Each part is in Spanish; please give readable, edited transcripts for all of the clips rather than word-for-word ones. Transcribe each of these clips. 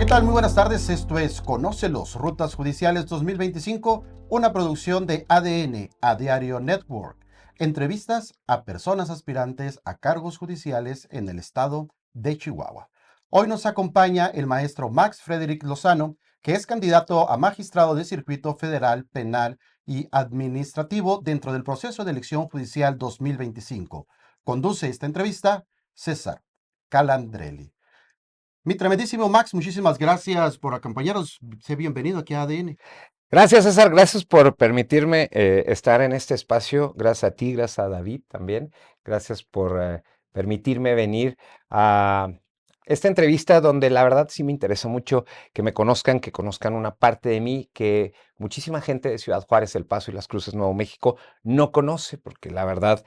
tal? Muy buenas tardes. Esto es Conócelos, Rutas Judiciales 2025, una producción de ADN, a Diario Network. Entrevistas a personas aspirantes a cargos judiciales en el estado de Chihuahua. Hoy nos acompaña el maestro Max Frederick Lozano, que es candidato a magistrado de circuito federal, penal y administrativo dentro del proceso de elección judicial 2025. Conduce esta entrevista César Calandrelli. Mi tremendísimo Max, muchísimas gracias por acompañarnos. Sé bienvenido aquí a ADN. Gracias, César. Gracias por permitirme estar en este espacio. Gracias a ti, gracias a David también. Gracias por permitirme venir a esta entrevista donde la verdad sí me interesa mucho que conozcan una parte de mí que muchísima gente de Ciudad Juárez, El Paso y Las Cruces, Nuevo México, no conoce, porque la verdad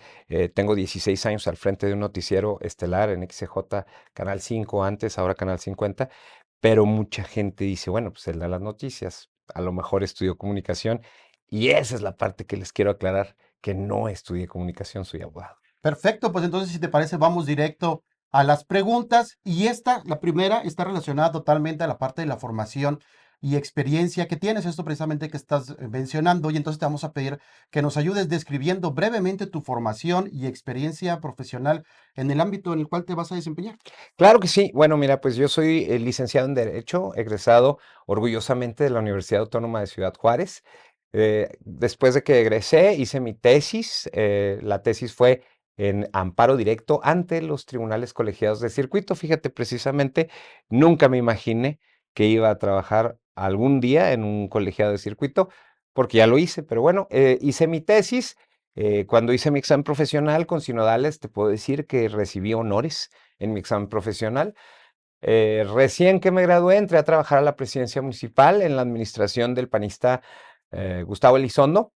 tengo 16 años al frente de un noticiero estelar en XJ, Canal 5 antes, ahora Canal 50. Pero mucha gente dice, bueno, pues él da las noticias, a lo mejor estudió comunicación, y esa es la parte que les quiero aclarar, que no estudié comunicación, soy abogado. Perfecto, pues entonces si te parece vamos directo a las preguntas y la primera, está relacionada totalmente a la parte de la formación y experiencia que tienes, esto precisamente que estás mencionando, y entonces te vamos a pedir que nos ayudes describiendo brevemente tu formación y experiencia profesional en el ámbito en el cual te vas a desempeñar. Claro que sí. Bueno, mira, pues yo soy licenciado en Derecho, egresado orgullosamente de la Universidad Autónoma de Ciudad Juárez. Después de que egresé, hice mi tesis. La tesis fue en amparo directo ante los tribunales colegiados de circuito. Fíjate, precisamente, nunca me imaginé que iba a trabajar algún día en un colegiado de circuito, porque ya lo hice, pero bueno, hice mi tesis. Cuando hice mi examen profesional con sinodales, te puedo decir que recibí honores en mi examen profesional. Recién que me gradué, entré a trabajar a la presidencia municipal en la administración del panista Gustavo Elizondo.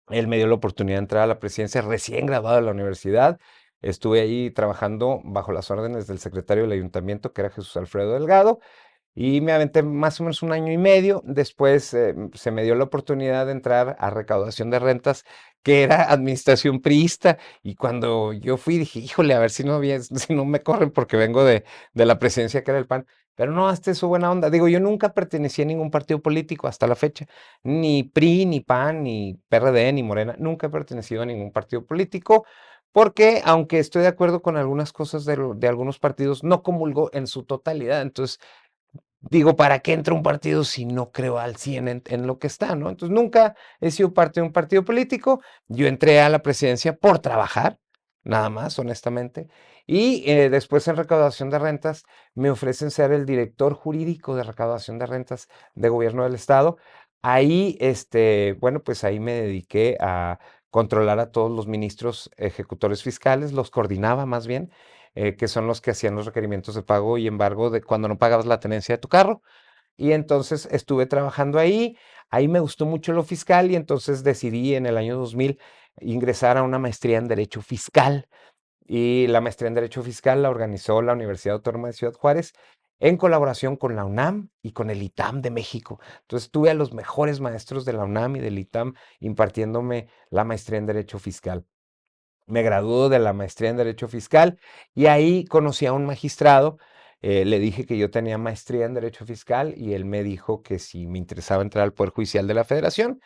Él me dio la oportunidad de entrar a la presidencia recién graduado de la universidad. Estuve ahí trabajando bajo las órdenes del secretario del ayuntamiento, que era Jesús Alfredo Delgado, y me aventé más o menos un año y medio. Después se me dio la oportunidad de entrar a recaudación de rentas, que era administración priista. Y cuando yo fui, dije, híjole, a ver si no, si no me corren porque vengo de la presidencia que era el PAN. Pero no, hasta eso buena onda. Digo, yo nunca pertenecí a ningún partido político hasta la fecha. Ni PRI, ni PAN, ni PRD, ni Morena. Nunca he pertenecido a ningún partido político. Porque, aunque estoy de acuerdo con algunas cosas de algunos partidos, no comulgo en su totalidad. Entonces, digo, ¿para qué entra un partido si no creo al 100 en lo que está, ¿no? Entonces, nunca he sido parte de un partido político. Yo entré a la presidencia por trabajar, nada más, honestamente. Y después en recaudación de rentas me ofrecen ser el director jurídico de recaudación de rentas de gobierno del estado. Ahí, bueno, pues ahí me dediqué a controlar a todos los ministros ejecutores fiscales, los coordinaba más bien, que son los que hacían los requerimientos de pago y embargo de cuando no pagabas la tenencia de tu carro. Y entonces estuve trabajando ahí me gustó mucho lo fiscal y entonces decidí en el año 2000 ingresar a una maestría en Derecho Fiscal. Y la maestría en Derecho Fiscal la organizó la Universidad Autónoma de Ciudad Juárez en colaboración con la UNAM y con el ITAM de México. Entonces tuve a los mejores maestros de la UNAM y del ITAM impartiéndome la maestría en Derecho Fiscal. Me graduó de la maestría en Derecho Fiscal y ahí conocí a un magistrado. Le dije que yo tenía maestría en Derecho Fiscal y él me dijo que si me interesaba entrar al Poder Judicial de la Federación.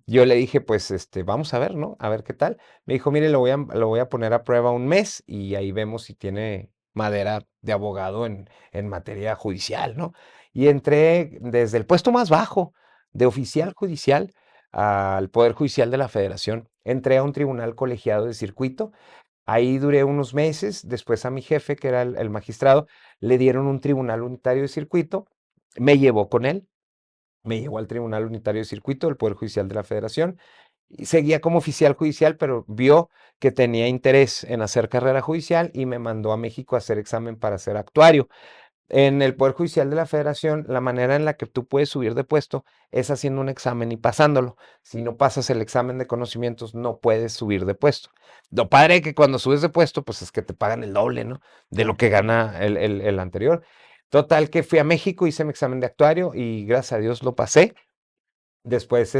Yo le dije, pues, vamos a ver, ¿no? A ver qué tal. Me dijo, mire, lo voy a poner a prueba un mes y ahí vemos si tiene madera de abogado en materia judicial, ¿no? Y entré desde el puesto más bajo, de oficial judicial, al Poder Judicial de la Federación. Entré a un tribunal colegiado de circuito. Ahí duré unos meses. Después a mi jefe, que era el magistrado, le dieron un tribunal unitario de circuito. Me llevó con él. Me llevó al Tribunal Unitario de Circuito del Poder Judicial de la Federación. Y seguía como oficial judicial, pero vio que tenía interés en hacer carrera judicial y me mandó a México a hacer examen para ser actuario. En el Poder Judicial de la Federación, la manera en la que tú puedes subir de puesto es haciendo un examen y pasándolo. Si no pasas el examen de conocimientos, no puedes subir de puesto. Lo padre que cuando subes de puesto, pues es que te pagan el doble, ¿no? De lo que gana el anterior. Total que fui a México, hice mi examen de actuario y gracias a Dios lo pasé. Después,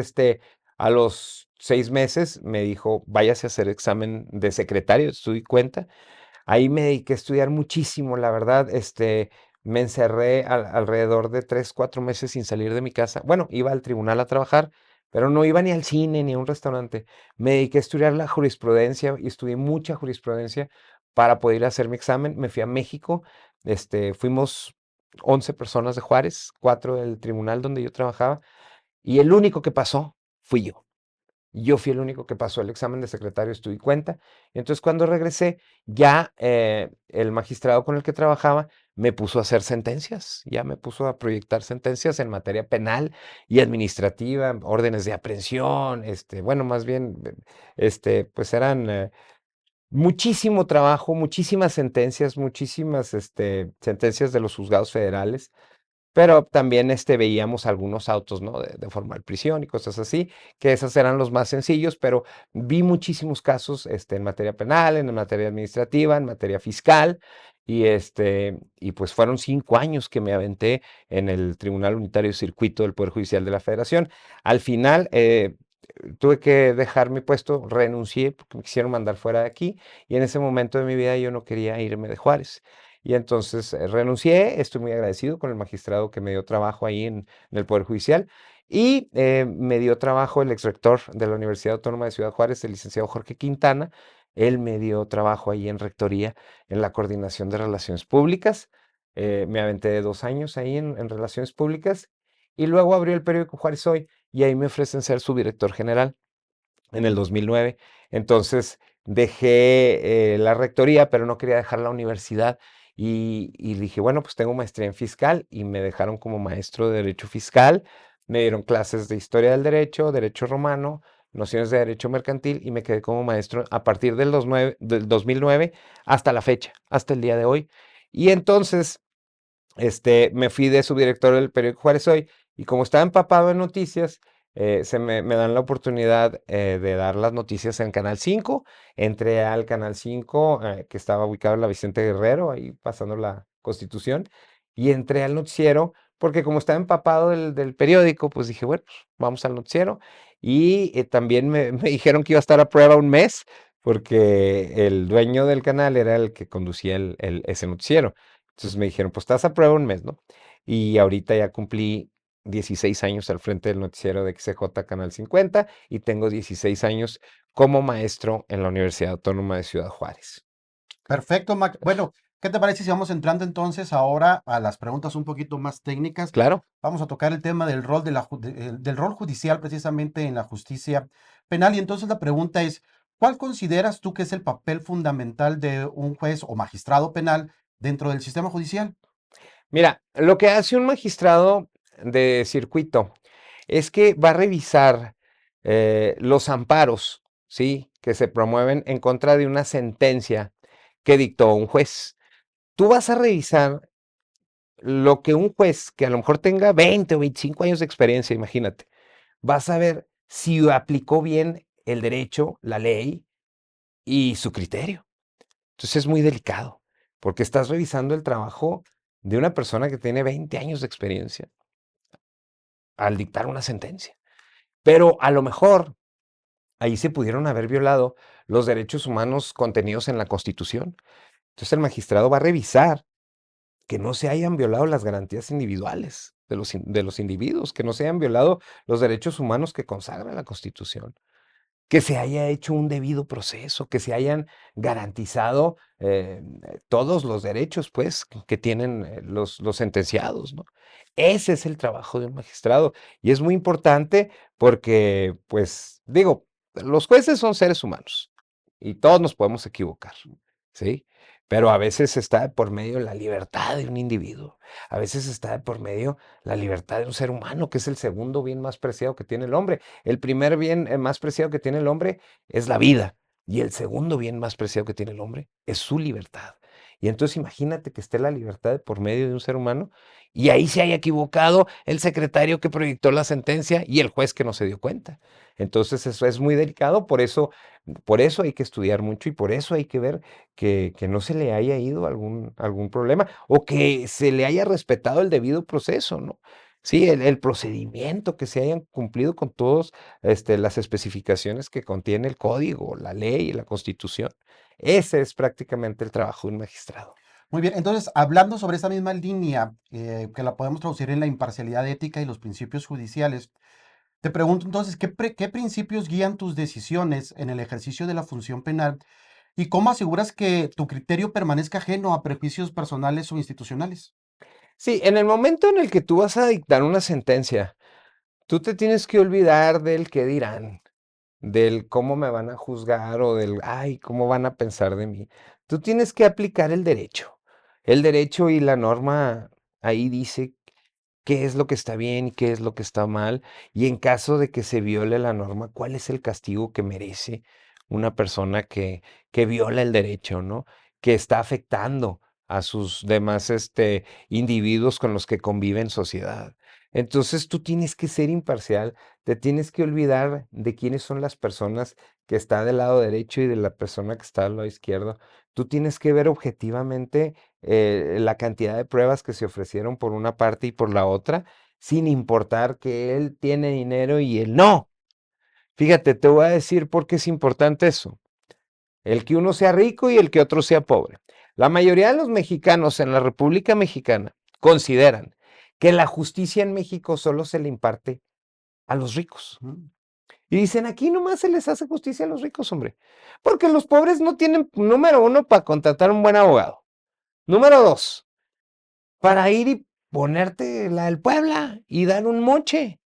a los 6 meses me dijo, váyase a hacer examen de secretario, estudio y cuenta. Ahí me dediqué a estudiar muchísimo, la verdad, me encerré alrededor de 3, 4 meses sin salir de mi casa. Bueno, iba al tribunal a trabajar, pero no iba ni al cine ni a un restaurante. Me dediqué a estudiar la jurisprudencia y estudié mucha jurisprudencia para poder ir a hacer mi examen. Me fui a México, fuimos 11 personas de Juárez, 4 del tribunal donde yo trabajaba, y el único que pasó fui yo. Yo fui el único que pasó el examen de secretario, estuve cuenta. Entonces, cuando regresé, ya el magistrado con el que trabajaba me puso a hacer sentencias, ya me puso a proyectar sentencias en materia penal y administrativa, órdenes de aprehensión, bueno, más bien, pues eran muchísimo trabajo, muchísimas sentencias de los juzgados federales. Pero también veíamos algunos autos, ¿no? De formal prisión y cosas así, que esos eran los más sencillos, pero vi muchísimos casos en materia penal, en materia administrativa, en materia fiscal, y pues fueron 5 años que me aventé en el Tribunal Unitario de Circuito del Poder Judicial de la Federación. Al final, tuve que dejar mi puesto, renuncié porque me quisieron mandar fuera de aquí, y en ese momento de mi vida yo no quería irme de Juárez. Y entonces renuncié, estoy muy agradecido con el magistrado que me dio trabajo ahí en el Poder Judicial y me dio trabajo el exrector de la Universidad Autónoma de Ciudad Juárez, el licenciado Jorge Quintana. Él me dio trabajo ahí en rectoría, en la coordinación de relaciones públicas. Me aventé de 2 años ahí en relaciones públicas y luego abrió el periódico Juárez Hoy y ahí me ofrecen ser su director general en el 2009. Entonces dejé la rectoría, pero no quería dejar la universidad. Y dije, bueno, pues tengo maestría en fiscal y me dejaron como maestro de derecho fiscal. Me dieron clases de historia del derecho, derecho romano, nociones de derecho mercantil y me quedé como maestro a partir del 2009 hasta la fecha, hasta el día de hoy. Y entonces me fui de subdirector del periódico Juárez Hoy y como estaba empapado en noticias, me dan la oportunidad de dar las noticias en Canal 5. Entré al Canal 5, que estaba ubicado en la Vicente Guerrero, ahí pasando la Constitución, y entré al noticiero porque como estaba empapado del periódico, pues dije, bueno, pues, vamos al noticiero. Y también me dijeron que iba a estar a prueba un mes porque el dueño del canal era el que conducía ese noticiero. Entonces me dijeron, pues estás a prueba un mes, ¿no? Y ahorita ya cumplí 16 años al frente del noticiero de XJ Canal 50 y tengo 16 años como maestro en la Universidad Autónoma de Ciudad Juárez. Perfecto, Mac. Bueno, ¿qué te parece si vamos entrando entonces ahora a las preguntas un poquito más técnicas? Claro, Vamos a tocar el tema del rol, del rol judicial precisamente en la justicia penal. Y entonces la pregunta es, ¿cuál consideras tú que es el papel fundamental de un juez o magistrado penal dentro del sistema judicial? mira, lo que hace un magistrado de circuito es que va a revisar los amparos, ¿sí? Que se promueven en contra de una sentencia que dictó un juez. Tú vas a revisar lo que un juez que a lo mejor tenga 20 o 25 años de experiencia, imagínate, vas a ver si aplicó bien el derecho, la ley y su criterio. Entonces es muy delicado, porque estás revisando el trabajo de una persona que tiene 20 años de experiencia al dictar una sentencia. Pero a lo mejor ahí se pudieron haber violado los derechos humanos contenidos en la Constitución. Entonces el magistrado va a revisar que no se hayan violado las garantías individuales de los individuos, que no se hayan violado los derechos humanos que consagra la Constitución, que se haya hecho un debido proceso, que se hayan garantizado todos los derechos, pues, que tienen los sentenciados, ¿no? Ese es el trabajo de un magistrado y es muy importante porque, pues, digo, los jueces son seres humanos y todos nos podemos equivocar, ¿sí? Pero a veces está de por medio la libertad de un individuo, a veces está de por medio la libertad de un ser humano, que es el segundo bien más preciado que tiene el hombre. El primer bien más preciado que tiene el hombre es la vida y el segundo bien más preciado que tiene el hombre es su libertad. Y entonces imagínate que esté la libertad de por medio de un ser humano y ahí se haya equivocado el secretario que proyectó la sentencia y el juez que no se dio cuenta. Entonces eso es muy delicado, por eso hay que estudiar mucho y por eso hay que ver que no se le haya ido algún problema o que se le haya respetado el debido proceso, ¿no? Sí, el procedimiento, que se hayan cumplido con todas las especificaciones que contiene el código, la ley y la constitución. Ese es prácticamente el trabajo de un magistrado. Muy bien, entonces, hablando sobre esa misma línea, que la podemos traducir en la imparcialidad ética y los principios judiciales, te pregunto entonces, ¿qué principios guían tus decisiones en el ejercicio de la función penal y cómo aseguras que tu criterio permanezca ajeno a prejuicios personales o institucionales? Sí, en el momento en el que tú vas a dictar una sentencia, tú te tienes que olvidar del qué dirán, del cómo me van a juzgar o del, ay, cómo van a pensar de mí. Tú tienes que aplicar el derecho. El derecho y la norma ahí dice qué es lo que está bien y qué es lo que está mal, y en caso de que se viole la norma, cuál es el castigo que merece una persona que viola el derecho, ¿no? Que está afectando a sus demás individuos con los que convive en sociedad. Entonces tú tienes que ser imparcial, te tienes que olvidar de quiénes son las personas que están del lado derecho y de la persona que está del lado izquierdo. Tú tienes que ver objetivamente la cantidad de pruebas que se ofrecieron por una parte y por la otra, sin importar que él tiene dinero y él no. Fíjate, te voy a decir por qué es importante eso. El que uno sea rico y el que otro sea pobre. La mayoría de los mexicanos en la República Mexicana consideran que la justicia en México solo se le imparte a los ricos. Ujú. Y dicen, aquí nomás se les hace justicia a los ricos, hombre. Porque los pobres no tienen, número uno, para contratar un buen abogado. Número dos, para ir y ponerte la del Puebla y dar un moche.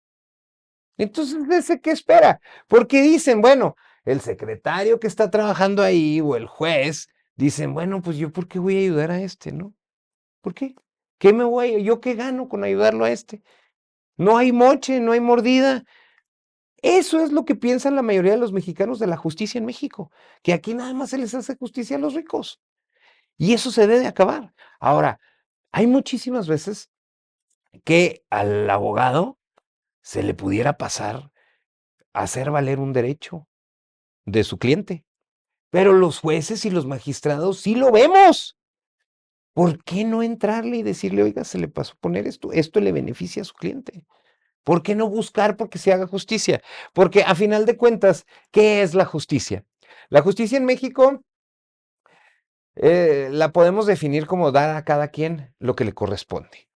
Entonces, ¿ese qué espera? Porque dicen, bueno, el secretario que está trabajando ahí o el juez, dicen, bueno, pues yo, ¿por qué voy a ayudar a este, no? ¿Por qué? ¿Qué me voy a, yo qué gano con ayudarlo a este? No hay moche, no hay mordida. Eso es lo que piensan la mayoría de los mexicanos de la justicia en México, que aquí nada más se les hace justicia a los ricos. Y eso se debe acabar. Ahora, hay muchísimas veces que al abogado se le pudiera pasar a hacer valer un derecho de su cliente. Pero los jueces y los magistrados sí lo vemos. ¿Por qué no entrarle y decirle, oiga, se le pasó poner esto, esto le beneficia a su cliente? ¿Por qué no buscar porque se haga justicia? Porque a final de cuentas, ¿qué es la justicia? La justicia en México la podemos definir como dar a cada quien lo que le corresponde,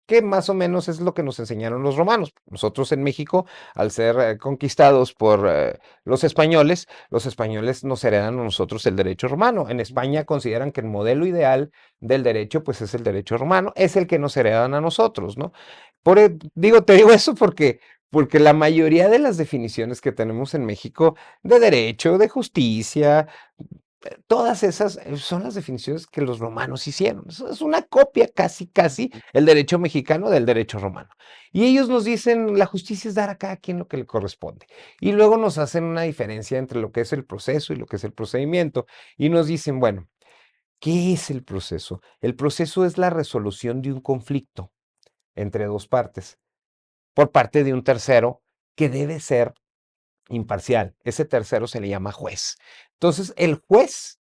que más o menos es lo que nos enseñaron los romanos. Nosotros en México, al ser conquistados por los españoles nos heredan a nosotros el derecho romano. En España consideran que el modelo ideal del derecho, pues es el derecho romano, es el que nos heredan a nosotros, ¿no? Digo, te digo eso porque la mayoría de las definiciones que tenemos en México de derecho, de justicia, todas esas son las definiciones que los romanos hicieron. Es una copia casi, casi el derecho mexicano del derecho romano. Y ellos nos dicen, la justicia es dar a cada quien lo que le corresponde. Y luego nos hacen una diferencia entre lo que es el proceso y lo que es el procedimiento. Y nos dicen, bueno, ¿qué es el proceso? El proceso es la resolución de un conflicto entre dos partes por parte de un tercero que debe ser imparcial. Ese tercero se le llama juez. Entonces, el juez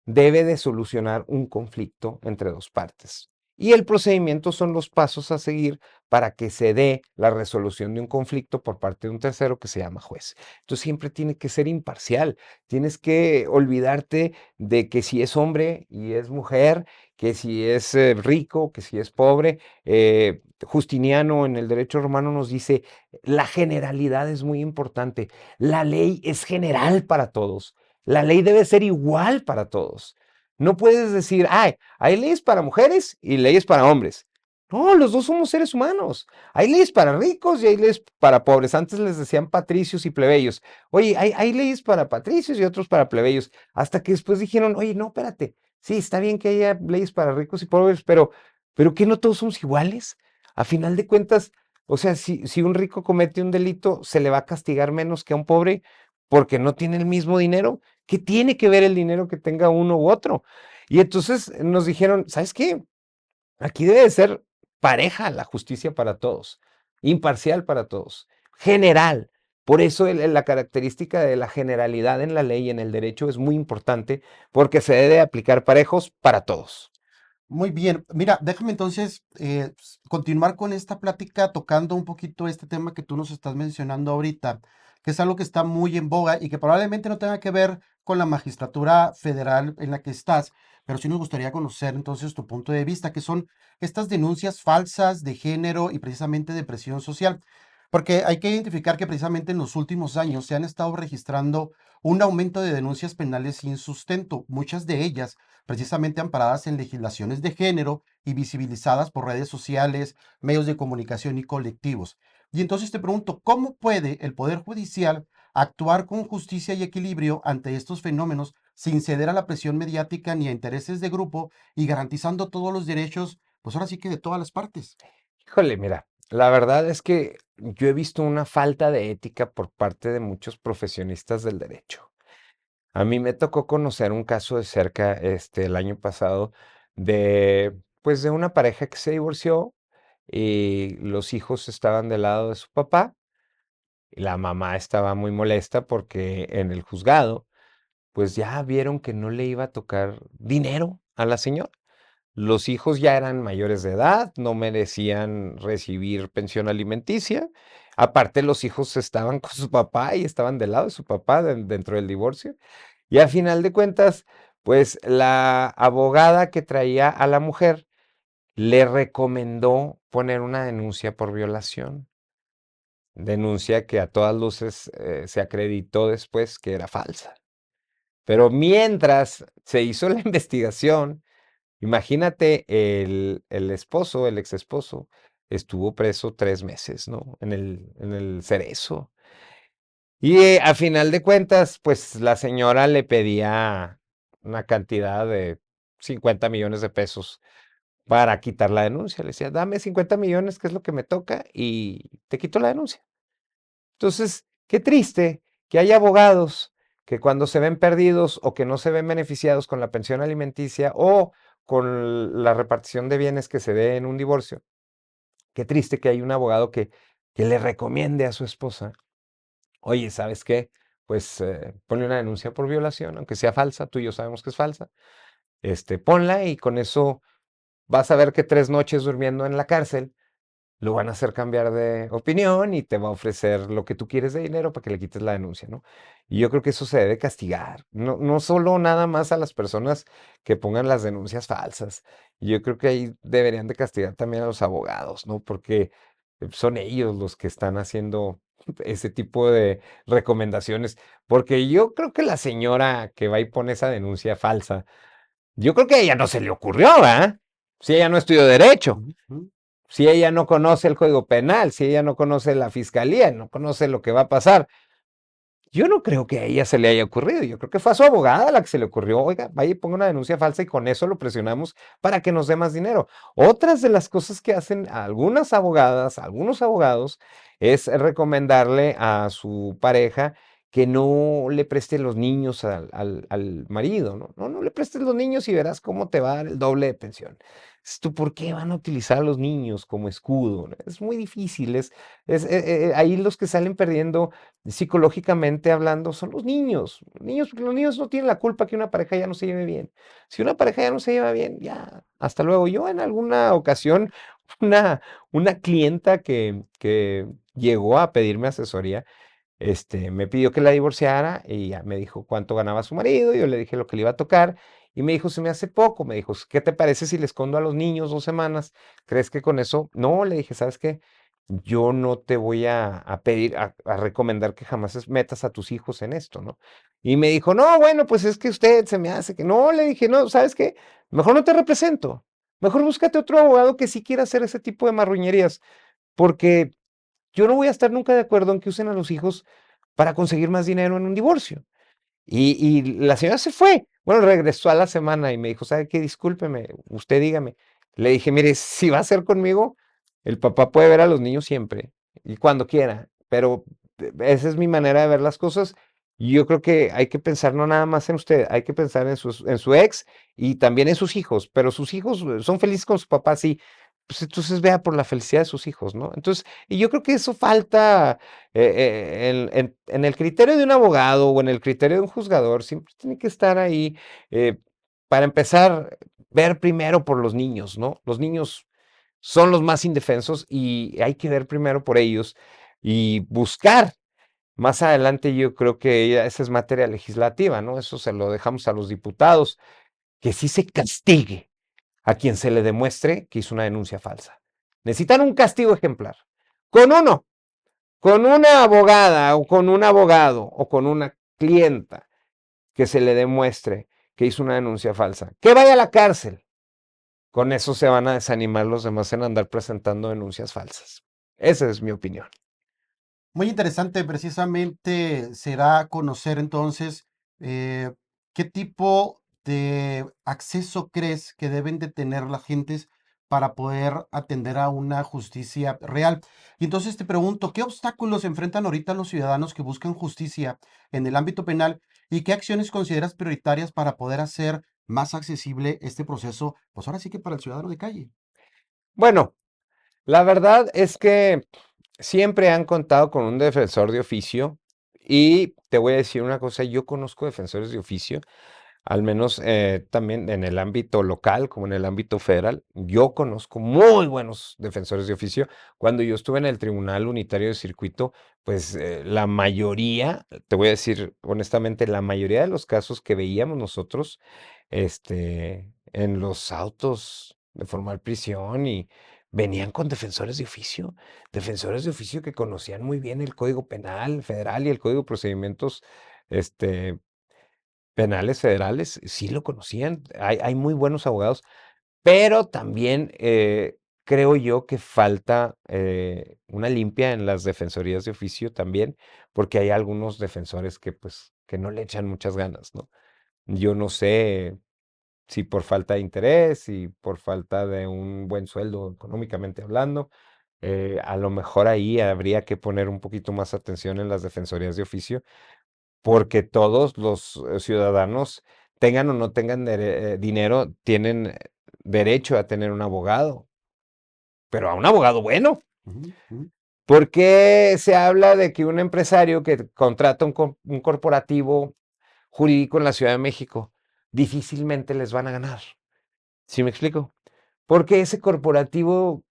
debe de solucionar un conflicto entre dos partes. Y el procedimiento son los pasos a seguir para que se dé la resolución de un conflicto por parte de un tercero que se llama juez. Entonces siempre tiene que ser imparcial. Tienes que olvidarte de que si es hombre y es mujer, que si es rico, que si es pobre. Justiniano en el derecho romano nos dice, la generalidad es muy importante. La ley es general para todos. La ley debe ser igual para todos. No puedes decir, ay, hay leyes para mujeres y leyes para hombres. No, los dos somos seres humanos. Hay leyes para ricos y hay leyes para pobres. Antes les decían patricios y plebeyos. Oye, hay leyes para patricios y otros para plebeyos. Hasta que después dijeron, oye, no, espérate. Sí, está bien que haya leyes para ricos y pobres, pero ¿qué no todos somos iguales? A final de cuentas, o sea, si un rico comete un delito, se le va a castigar menos que a un pobre porque no tiene el mismo dinero. ¿Qué tiene que ver el dinero que tenga uno u otro? Y entonces nos dijeron, ¿sabes qué? Aquí debe de ser pareja la justicia para todos, imparcial para todos, general. Por eso la característica de la generalidad en la ley y en el derecho es muy importante porque se debe aplicar parejos para todos. Muy bien, mira, déjame entonces continuar con esta plática tocando un poquito este tema que tú nos estás mencionando ahorita, que es algo que está muy en boga y que probablemente no tenga que ver con la magistratura federal en la que estás, pero sí nos gustaría conocer entonces tu punto de vista, que son estas denuncias falsas de género y precisamente de presión social. Porque hay que identificar que precisamente en los últimos años se han estado registrando un aumento de denuncias penales sin sustento, muchas de ellas precisamente amparadas en legislaciones de género y visibilizadas por redes sociales, medios de comunicación y colectivos. Y entonces te pregunto, ¿cómo puede el Poder Judicial actuar con justicia y equilibrio ante estos fenómenos sin ceder a la presión mediática ni a intereses de grupo y garantizando todos los derechos, pues ahora sí que de todas las partes? Híjole, mira, la verdad es que yo he visto una falta de ética por parte de muchos profesionistas del derecho. A mí me tocó conocer un caso de cerca, el año pasado pues, de una pareja que se divorció y los hijos estaban del lado de su papá y la mamá estaba muy molesta porque en el juzgado, pues, ya vieron que no le iba a tocar dinero a la señora. Los hijos ya eran mayores de edad, no merecían recibir pensión alimenticia. Aparte, los hijos estaban con su papá y estaban del lado de su papá dentro del divorcio. Y a final de cuentas, pues la abogada que traía a la mujer le recomendó poner una denuncia por violación. Denuncia que a todas luces se acreditó después que era falsa. Pero mientras se hizo la investigación, imagínate, el esposo, el ex esposo, estuvo preso 3 meses, ¿no? En el Cerezo. Y a final de cuentas, pues la señora le pedía una cantidad de 50 millones de pesos para quitar la denuncia. Le decía, dame 50 millones, que es lo que me toca, y te quito la denuncia. Entonces, qué triste que hay abogados que cuando se ven perdidos o que no se ven beneficiados con la pensión alimenticia o con la repartición de bienes que se dé en un divorcio, qué triste que hay un abogado que le recomiende a su esposa, oye, ¿sabes qué? Pues ponle una denuncia por violación, aunque sea falsa, tú y yo sabemos que es falsa, ponla y con eso vas a ver que 3 noches durmiendo en la cárcel lo van a hacer cambiar de opinión y te va a ofrecer lo que tú quieres de dinero para que le quites la denuncia, ¿no? Y yo creo que eso se debe castigar, no, no solo nada más a las personas que pongan las denuncias falsas. Yo creo que ahí deberían de castigar también a los abogados, ¿no? Porque son ellos los que están haciendo ese tipo de recomendaciones. Porque yo creo que la señora que va y pone esa denuncia falsa, yo creo que a ella no se le ocurrió, ¿ah? Si ella no estudió derecho, Ujú. si ella no conoce el Código Penal, si ella no conoce la fiscalía, no conoce lo que va a pasar, yo no creo que a ella se le haya ocurrido. Yo creo que fue a su abogada la que se le ocurrió, oiga, vaya y ponga una denuncia falsa y con eso lo presionamos para que nos dé más dinero. Otras de las cosas que hacen algunas abogadas, algunos abogados, es recomendarle a su pareja que no le preste los niños al marido, ¿no? No, no le prestes los niños y verás cómo te va a dar el doble de pensión. Dices tú, ¿por qué van a utilizar a los niños como escudo? ¿No? Es muy difícil, ahí los que salen perdiendo psicológicamente hablando, son los niños. Porque los niños no tienen la culpa que una pareja ya no se lleve bien. Si una pareja ya no se lleva bien, ya, hasta luego. Yo en alguna ocasión, una, una clienta que llegó a pedirme asesoría, me pidió que la divorciara y ya me dijo cuánto ganaba su marido, yo le dije lo que le iba a tocar y me dijo, se me hace poco, me dijo, ¿qué te parece si le escondo a los niños 2 semanas? ¿Crees que con eso? No, le dije, ¿sabes qué? Yo no te voy a pedir, a recomendar que jamás metas a tus hijos en esto, ¿no? Y me dijo, no, bueno, pues es que usted se me hace que no, le dije, no, ¿sabes qué? Mejor no te represento, mejor búscate otro abogado que sí quiera hacer ese tipo de marruñerías, porque yo no voy a estar nunca de acuerdo en que usen a los hijos para conseguir más dinero en un divorcio. Y la señora se fue. Bueno, regresó a la semana y me dijo, ¿sabe qué? Discúlpeme, usted dígame. Le dije, mire, si va a ser conmigo, el papá puede ver a los niños siempre y cuando quiera, pero esa es mi manera de ver las cosas. Y yo creo que hay que pensar no nada más en usted, hay que pensar en su ex y también en sus hijos, pero sus hijos son felices con su papá, sí, pues entonces vea por la felicidad de sus hijos, ¿no? Entonces, y yo creo que eso falta en el criterio de un abogado o en el criterio de un juzgador, siempre tiene que estar ahí, eh, para empezar, ver primero por los niños, ¿no? Los niños son los más indefensos y hay que ver primero por ellos y buscar. Más adelante yo creo que esa es materia legislativa, ¿no? Eso se lo dejamos a los diputados, que sí se castigue a quien se le demuestre que hizo una denuncia falsa. Necesitan un castigo ejemplar. Con uno, con una abogada o con un abogado o con una clienta que se le demuestre que hizo una denuncia falsa, que vaya a la cárcel. Con eso se van a desanimar los demás en andar presentando denuncias falsas. Esa es mi opinión. Muy interesante, precisamente será conocer entonces eh, qué tipo de acceso crees que deben de tener las gentes para poder atender a una justicia real. Y entonces te pregunto, ¿qué obstáculos enfrentan ahorita los ciudadanos que buscan justicia en el ámbito penal y qué acciones consideras prioritarias para poder hacer más accesible este proceso, pues ahora sí que para el ciudadano de calle? Bueno, la verdad es que siempre han contado con un defensor de oficio y te voy a decir una cosa, yo conozco defensores de oficio, al menos también en el ámbito local como en el ámbito federal. Yo conozco muy buenos defensores de oficio. Cuando yo estuve en el Tribunal Unitario de Circuito, pues la mayoría, te voy a decir honestamente, la mayoría de los casos que veíamos nosotros en los autos de formal prisión y venían con defensores de oficio que conocían muy bien el Código Penal federal y el Código de Procedimientos este, penales federales, sí lo conocían. Hay muy buenos abogados, pero también creo yo que falta una limpia en las defensorías de oficio también, porque hay algunos defensores que pues que no le echan muchas ganas, ¿no? Yo no sé si por falta de interés, si por falta de un buen sueldo económicamente hablando, a lo mejor ahí habría que poner un poquito más atención en las defensorías de oficio, porque todos los ciudadanos, tengan o no tengan dinero, tienen derecho a tener un abogado, pero a un abogado bueno. Ujú, ujú. ¿Por qué se habla de que un empresario que contrata un corporativo jurídico en la Ciudad de México difícilmente les van a ganar? ¿Sí me explico? Porque ese corporativo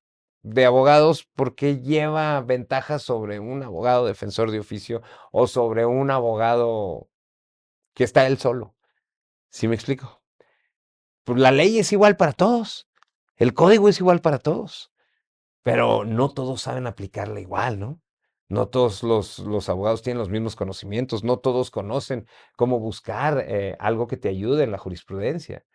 de abogados, ¿por qué lleva ventajas sobre un abogado defensor de oficio o sobre un abogado que está él solo? ¿Sí me explico? Pues la ley es igual para todos, el código es igual para todos, pero no todos saben aplicarla igual, ¿no? No todos los abogados tienen los mismos conocimientos, no todos conocen cómo buscar algo que te ayude en la jurisprudencia.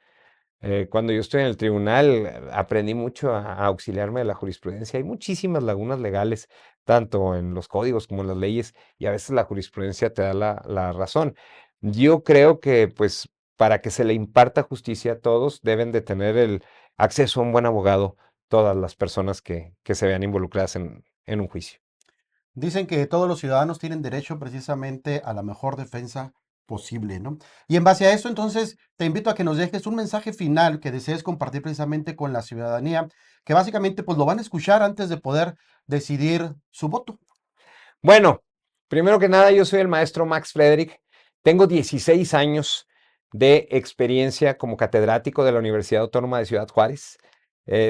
Cuando yo estoy en el tribunal, aprendí mucho a auxiliarme de la jurisprudencia. Hay muchísimas lagunas legales, tanto en los códigos como en las leyes, y a veces la jurisprudencia te da la razón. Yo creo que, pues, para que se le imparta justicia a todos, deben de tener el acceso a un buen abogado, todas las personas que se vean involucradas en un juicio. Dicen que todos los ciudadanos tienen derecho precisamente a la mejor defensa posible, ¿no? Y en base a eso, entonces, te invito a que nos dejes un mensaje final que desees compartir precisamente con la ciudadanía, que básicamente pues lo van a escuchar antes de poder decidir su voto. Bueno, primero que nada, yo soy el maestro Max Frederick. Tengo 16 años de experiencia como catedrático de la Universidad Autónoma de Ciudad Juárez.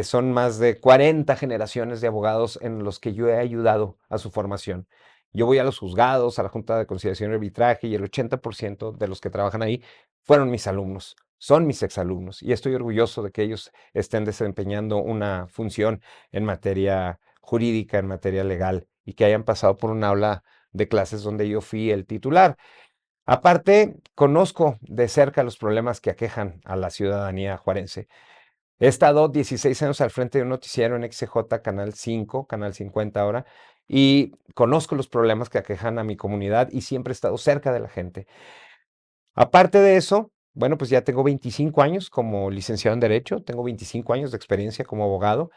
Son más de 40 generaciones de abogados en los que yo he ayudado a su formación. Yo voy a los juzgados, a la Junta de Conciliación y Arbitraje, y el 80% de los que trabajan ahí fueron mis alumnos, son mis exalumnos, y estoy orgulloso de que ellos estén desempeñando una función en materia jurídica, en materia legal, y que hayan pasado por un aula de clases donde yo fui el titular. Aparte, conozco de cerca los problemas que aquejan a la ciudadanía juarense. He estado 16 años al frente de un noticiero en XJ, Canal 5, Canal 50 ahora, y conozco los problemas que aquejan a mi comunidad y siempre he estado cerca de la gente. Aparte de eso, bueno, pues ya tengo 25 años como licenciado en Derecho, tengo 25 años de experiencia como abogado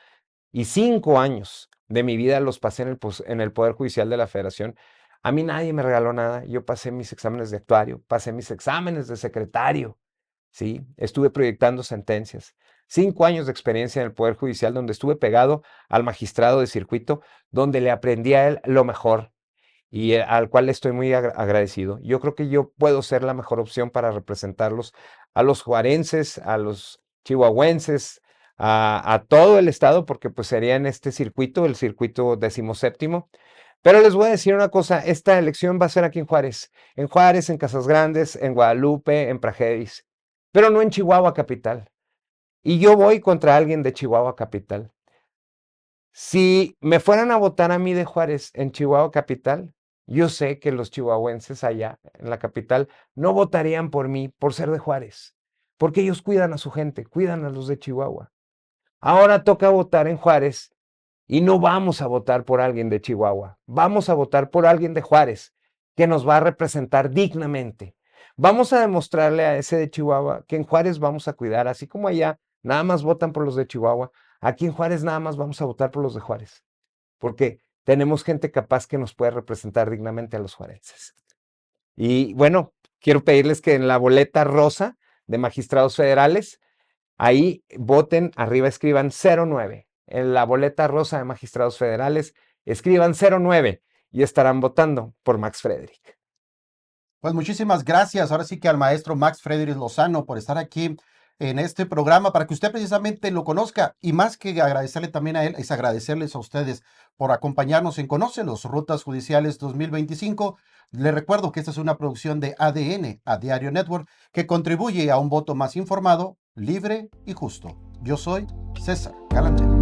y 5 años de mi vida los pasé en el Poder Judicial de la Federación. A mí nadie me regaló nada. Yo pasé mis exámenes de actuario, pasé mis exámenes de secretario, ¿sí? Estuve proyectando sentencias. 5 años de experiencia en el Poder Judicial donde estuve pegado al magistrado de circuito, donde le aprendí a él lo mejor y al cual le estoy muy agradecido. Yo creo que yo puedo ser la mejor opción para representarlos a los juarenses, a los chihuahuenses, a todo el estado, porque pues sería en este circuito, el circuito 17º, Pero les voy a decir una cosa, esta elección va a ser aquí en Juárez, en Casas Grandes, en Guadalupe, en Prajeris, pero no en Chihuahua capital. Y yo voy contra alguien de Chihuahua capital. Si me fueran a votar a mí de Juárez en Chihuahua capital, yo sé que los chihuahuenses allá en la capital no votarían por mí por ser de Juárez, porque ellos cuidan a su gente, cuidan a los de Chihuahua. Ahora toca votar en Juárez y no vamos a votar por alguien de Chihuahua, vamos a votar por alguien de Juárez que nos va a representar dignamente. Vamos a demostrarle a ese de Chihuahua que en Juárez vamos a cuidar, así como allá nada más votan por los de Chihuahua, aquí en Juárez nada más vamos a votar por los de Juárez, porque tenemos gente capaz que nos puede representar dignamente a los juarenses. Y bueno, quiero pedirles que en la boleta rosa de magistrados federales, ahí voten, arriba escriban 09. En la boleta rosa de magistrados federales, escriban 09 y estarán votando por Max Frederick. Pues muchísimas gracias, ahora sí que al maestro Max Frederick Lozano por estar aquí en este programa para que usted precisamente lo conozca y más que agradecerle también a él, es agradecerles a ustedes por acompañarnos en Conócelos, Rutas Judiciales 2025. Le recuerdo que esta es una producción de ADN, a Diario Network, que contribuye a un voto más informado, libre y justo. Yo soy César Galantel.